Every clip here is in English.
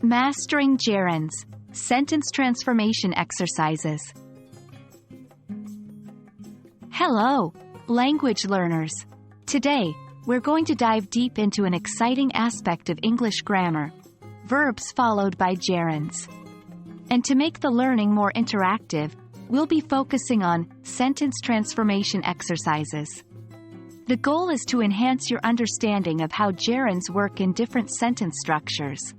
Mastering gerunds, sentence transformation exercises. Hello, language learners. Today, we're going to dive deep into an exciting aspect of English grammar, verbs followed by gerunds. And to make the learning more interactive, we'll be focusing on sentence transformation exercises. The goal is to enhance your understanding of how gerunds work in different sentence structures.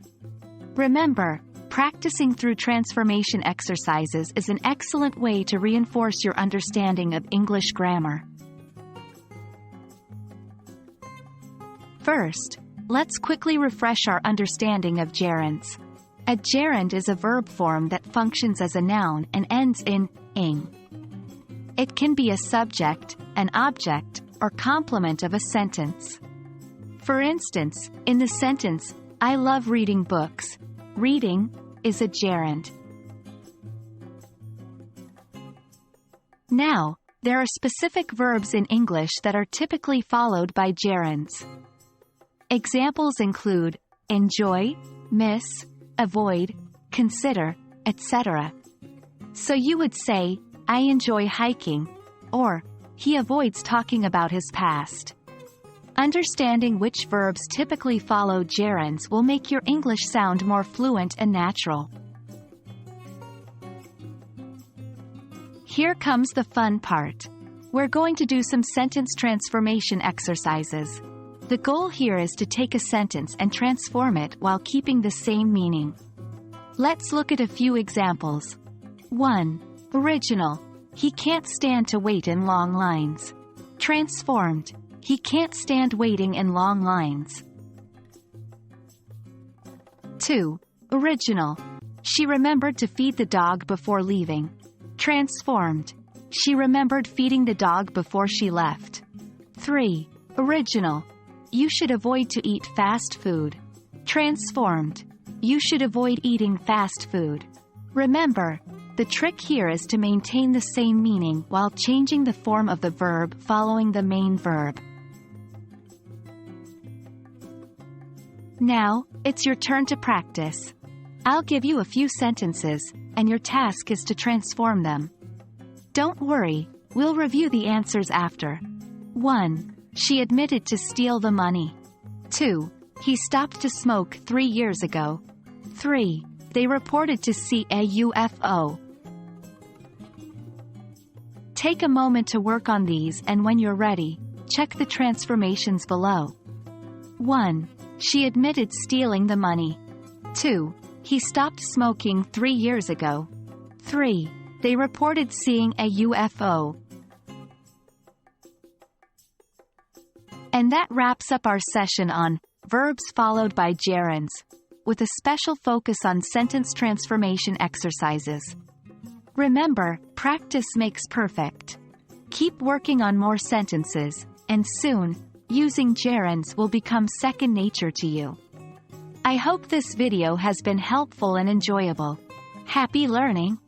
Remember, practicing through transformation exercises is an excellent way to reinforce your understanding of English grammar. First, let's quickly refresh our understanding of gerunds. A gerund is a verb form that functions as a noun and ends in ing. It can be a subject, an object, or complement of a sentence. For instance, in the sentence, I love reading books, reading is a gerund. Now, there are specific verbs in English that are typically followed by gerunds. Examples include enjoy, miss, avoid, consider, etc. So you would say, I enjoy hiking, or he avoids talking about his past. Understanding which verbs typically follow gerunds will make your English sound more fluent and natural. Here comes the fun part. We're going to do some sentence transformation exercises. The goal here is to take a sentence and transform it while keeping the same meaning. Let's look at a few examples. 1. Original. He can't stand to wait in long lines. Transformed. He can't stand waiting in long lines. 2. Original. She remembered to feed the dog before leaving. Transformed. She remembered feeding the dog before she left. 3. Original. You should avoid to eat fast food. Transformed. You should avoid eating fast food. Remember, the trick here is to maintain the same meaning while changing the form of the verb following the main verb. Now, it's your turn to practice. I'll give you a few sentences, and your task is to transform them. Don't worry, we'll review the answers after. 1. She admitted to steal the money. 2. He stopped to smoke 3 years ago. 3. They reported to see a UFO. Take a moment to work on these, and when you're ready, check the transformations below. 1. She admitted stealing the money. 2. He stopped smoking 3 years ago. 3. They reported seeing a UFO. And that wraps up our session on verbs followed by gerunds, with a special focus on sentence transformation exercises. Remember, practice makes perfect. Keep working on more sentences, and soon, using gerunds will become second nature to you. I hope this video has been helpful and enjoyable. Happy learning!